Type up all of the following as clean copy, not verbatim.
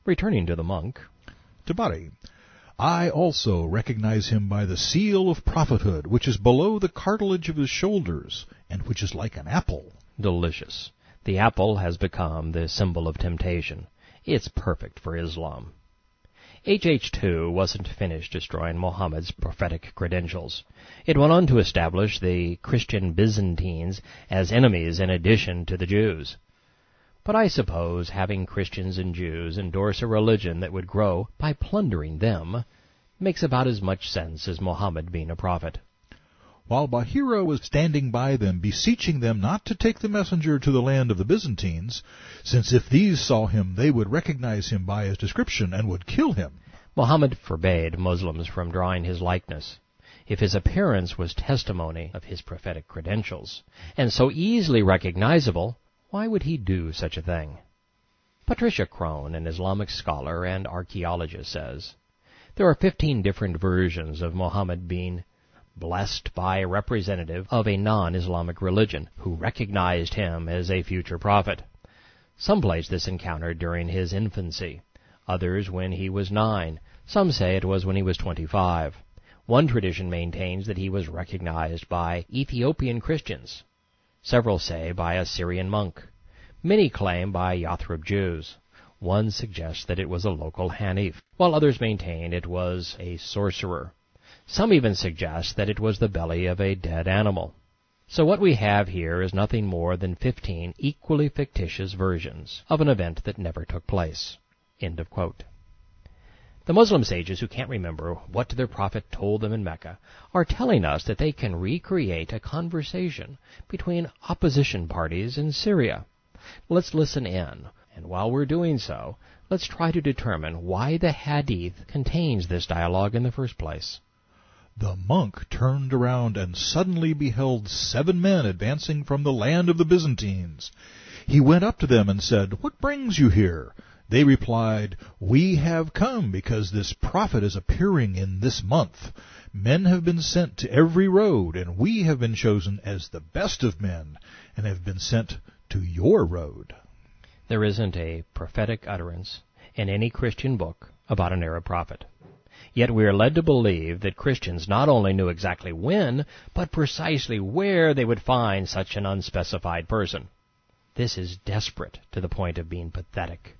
Returning to the monk, Tabari, I also recognize him by the seal of prophethood, which is below the cartilage of his shoulders, and which is like an apple. delicious. The apple has become the symbol of temptation. It's perfect for Islam. HH2 wasn't finished destroying Mohammed's prophetic credentials. It went on to establish the Christian Byzantines as enemies in addition to the Jews. But I suppose having Christians and Jews endorse a religion that would grow by plundering them makes about as much sense as Mohammed being a prophet. While Bahira was standing by them, beseeching them not to take the messenger to the land of the Byzantines, since if these saw him they would recognize him by his description and would kill him. Mohammed forbade Muslims from drawing his likeness. If his appearance was testimony of his prophetic credentials, and so easily recognizable, why would he do such a thing? Patricia Crone, an Islamic scholar and archaeologist, says, there are 15 different versions of Mohammed being blessed by a representative of a non-Islamic religion who recognized him as a future prophet. Some place this encounter during his infancy, others when he was 9. Some say it was when he was 25. One tradition maintains that he was recognized by Ethiopian Christians. Several say by a Syrian monk. Many claim by Yathrib Jews. One suggests that it was a local Hanif, while others maintain it was a sorcerer. Some even suggest that it was the belly of a dead animal. So what we have here is nothing more than 15 equally fictitious versions of an event that never took place. End of quote. The Muslim sages who can't remember what their prophet told them in Mecca are telling us that they can recreate a conversation between opposition parties in Syria. Let's listen in, and while we're doing so, let's try to determine why the Hadith contains this dialogue in the first place. The monk turned around and suddenly beheld 7 men advancing from the land of the Byzantines. He went up to them and said, "What brings you here?" They replied, "We have come because this prophet is appearing in this month. Men have been sent to every road, and we have been chosen as the best of men, and have been sent to your road." There isn't a prophetic utterance in any Christian book about an Arab prophet. Yet we are led to believe that Christians not only knew exactly when, but precisely where they would find such an unspecified person. This is desperate to the point of being pathetic.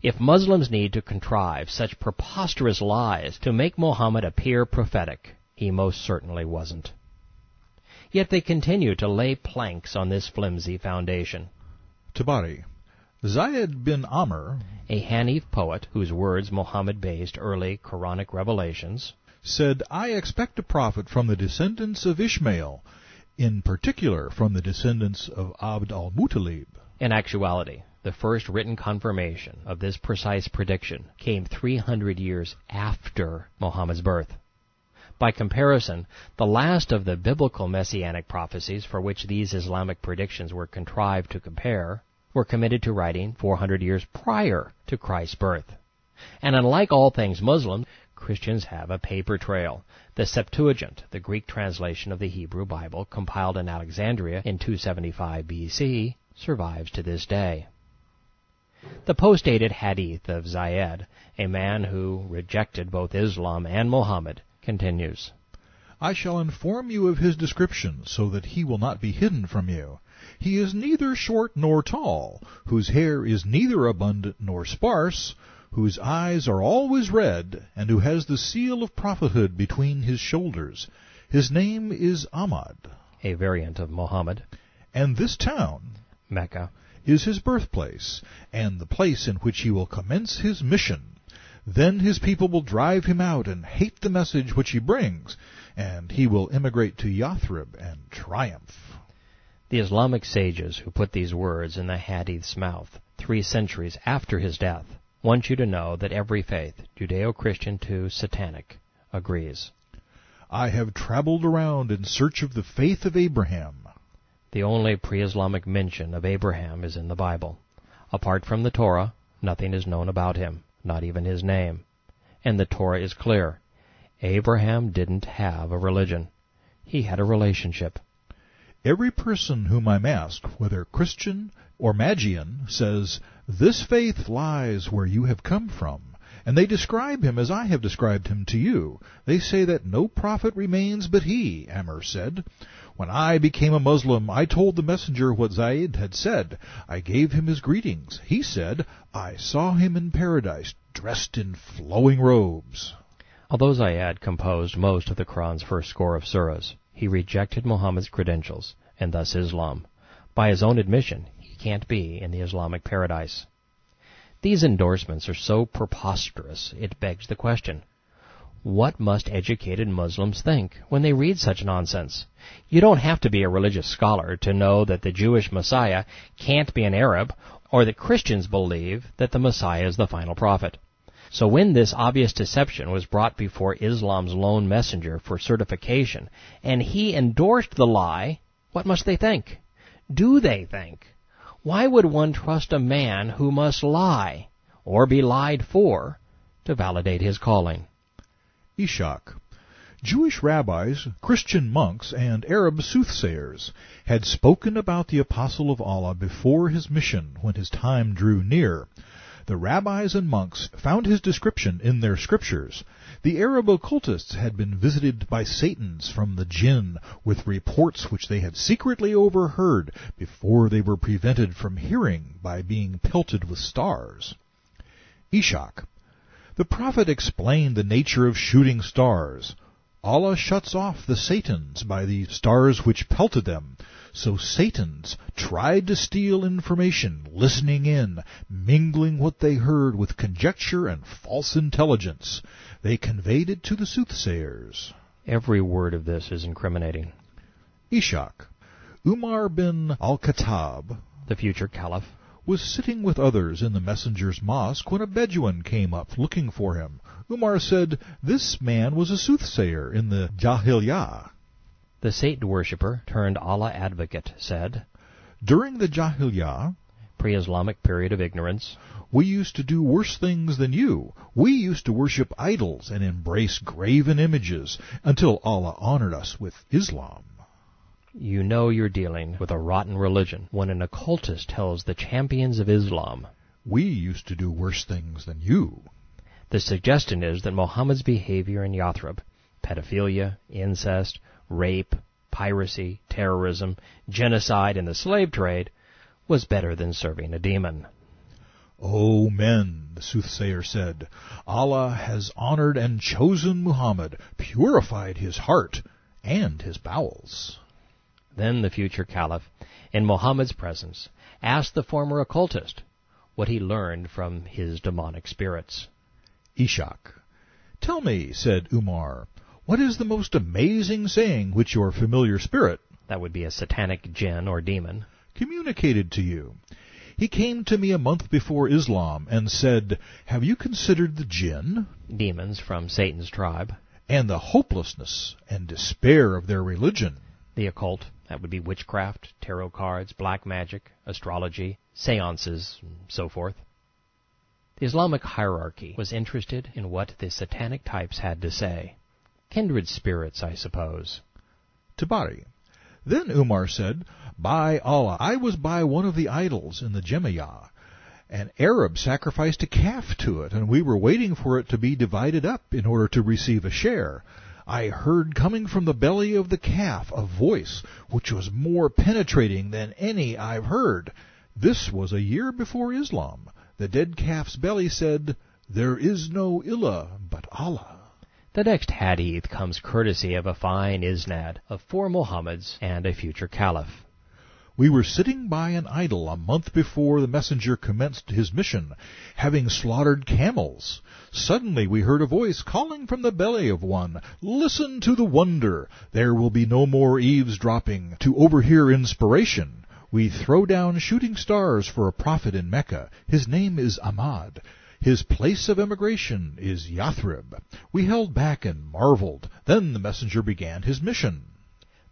If Muslims need to contrive such preposterous lies to make Mohammed appear prophetic, he most certainly wasn't. Yet they continue to lay planks on this flimsy foundation. Tabari, Zayd bin Amr, a Hanif poet whose words Mohammed based early Quranic revelations, said, "I expect a prophet from the descendants of Ishmael, in particular from the descendants of Abd al-Muttalb." In actuality, the first written confirmation of this precise prediction came 300 years after Mohammed's birth. By comparison, the last of the biblical messianic prophecies for which these Islamic predictions were contrived to compare were committed to writing 400 years prior to Christ's birth. And unlike all things Muslim, Christians have a paper trail. The Septuagint, the Greek translation of the Hebrew Bible compiled in Alexandria in 275 BC, survives to this day. The post-dated Hadith of Zayd, a man who rejected both Islam and Mohammed, continues, "I shall inform you of his description, so that he will not be hidden from you. He is neither short nor tall, whose hair is neither abundant nor sparse, whose eyes are always red, and who has the seal of prophethood between his shoulders. His name is Ahmad," a variant of Mohammed, "and this town," Mecca, "is his birthplace, and the place in which he will commence his mission. Then his people will drive him out and hate the message which he brings, and he will emigrate to Yathrib and triumph." The Islamic sages who put these words in the Hadith's mouth 3 centuries after his death want you to know that every faith, Judeo-Christian to Satanic, agrees. "I have traveled around in search of the faith of Abraham." The only pre-Islamic mention of Abraham is in the Bible. Apart from the Torah, nothing is known about him, not even his name. And the Torah is clear. Abraham didn't have a religion. He had a relationship. "Every person whom I'm asked, whether Christian or Magian, says, "This faith lies where you have come from, and they describe him as I have described him to you. They say that no prophet remains but he," Amr said. "When I became a Muslim, I told the messenger what Zayd had said. I gave him his greetings. He said, I saw him in paradise, dressed in flowing robes." Although Zayd composed most of the Quran's first score of surahs, he rejected Muhammad's credentials, and thus Islam. By his own admission, he can't be in the Islamic paradise. These endorsements are so preposterous, it begs the question, what must educated Muslims think when they read such nonsense? You don't have to be a religious scholar to know that the Jewish Messiah can't be an Arab, or that Christians believe that the Messiah is the final prophet. So when this obvious deception was brought before Islam's lone messenger for certification, and he endorsed the lie, what must they think? Do they think? Why would one trust a man who must lie, or be lied for, to validate his calling? Ishaq. Jewish rabbis, Christian monks, and Arab soothsayers had spoken about the apostle of Allah before his mission when his time drew near. The rabbis and monks found his description in their scriptures. The Arab occultists had been visited by Satans from the Jinn with reports which they had secretly overheard before they were prevented from hearing by being pelted with stars. Ishaq. The prophet explained the nature of shooting stars. Allah shuts off the Satans by the stars which pelted them. So Satans tried to steal information, listening in, mingling what they heard with conjecture and false intelligence. They conveyed it to the soothsayers. Every word of this is incriminating. Ishaq. Umar bin al-Khattab, The future Caliph, was sitting with others in the messenger's mosque when a Bedouin came up looking for him. Umar said, "This man was a soothsayer in the Jahiliyyah." the Satan worshipper turned Allah advocate, said, "During the Jahiliyyah, pre-Islamic period of ignorance, we used to do worse things than you. We used to worship idols and embrace graven images until Allah honored us with Islam." You know you're dealing with a rotten religion when an occultist tells the champions of Islam, "We used to do worse things than you." The suggestion is that Mohammed's behavior in Yathrib, pedophilia, incest, rape, piracy, terrorism, genocide, and the slave trade, was better than serving a demon. "O men," the soothsayer said, "Allah has honored and chosen Muhammad, purified his heart and his bowels." Then the future Caliph, in Mohammed's presence, asked the former occultist what he learned from his demonic spirits. Ishaq. "Tell me," said Umar, "what is the most amazing saying which your familiar spirit," that would be a satanic jinn or demon, "communicated to you? He came to me a month before Islam and said, 'Have you considered the Jinn?' demons from Satan's tribe, and the hopelessness and despair of their religion." The occult, that would be witchcraft, tarot cards, black magic, astrology, seances, and so forth. The Islamic hierarchy was interested in what the satanic types had to say. Kindred spirits, I suppose. Tabari. Then Umar said, "By Allah, I was by one of the idols in the Jemiah. An Arab sacrificed a calf to it, and we were waiting for it to be divided up in order to receive a share. I heard coming from the belly of the calf a voice which was more penetrating than any I've heard. This was a year before Islam. The dead calf's belly said, 'There is no ilah but Allah.'" The next hadith comes courtesy of a fine isnad of 4 Mohammeds and a future Caliph. "We were sitting by an idol a month before the messenger commenced his mission, having slaughtered camels. Suddenly we heard a voice calling from the belly of one, 'Listen to the wonder! There will be no more eavesdropping to overhear inspiration. We throw down shooting stars for a prophet in Mecca. His name is Ahmad. His place of emigration is Yathrib. We held back and marveled. Then the messenger began his mission."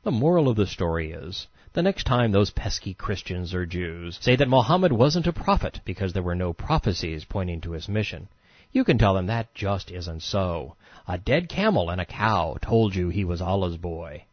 The moral of the story is, the next time those pesky Christians or Jews say that Mohammed wasn't a prophet because there were no prophecies pointing to his mission, you can tell them that just isn't so. A dead camel and a cow told you he was Allah's boy.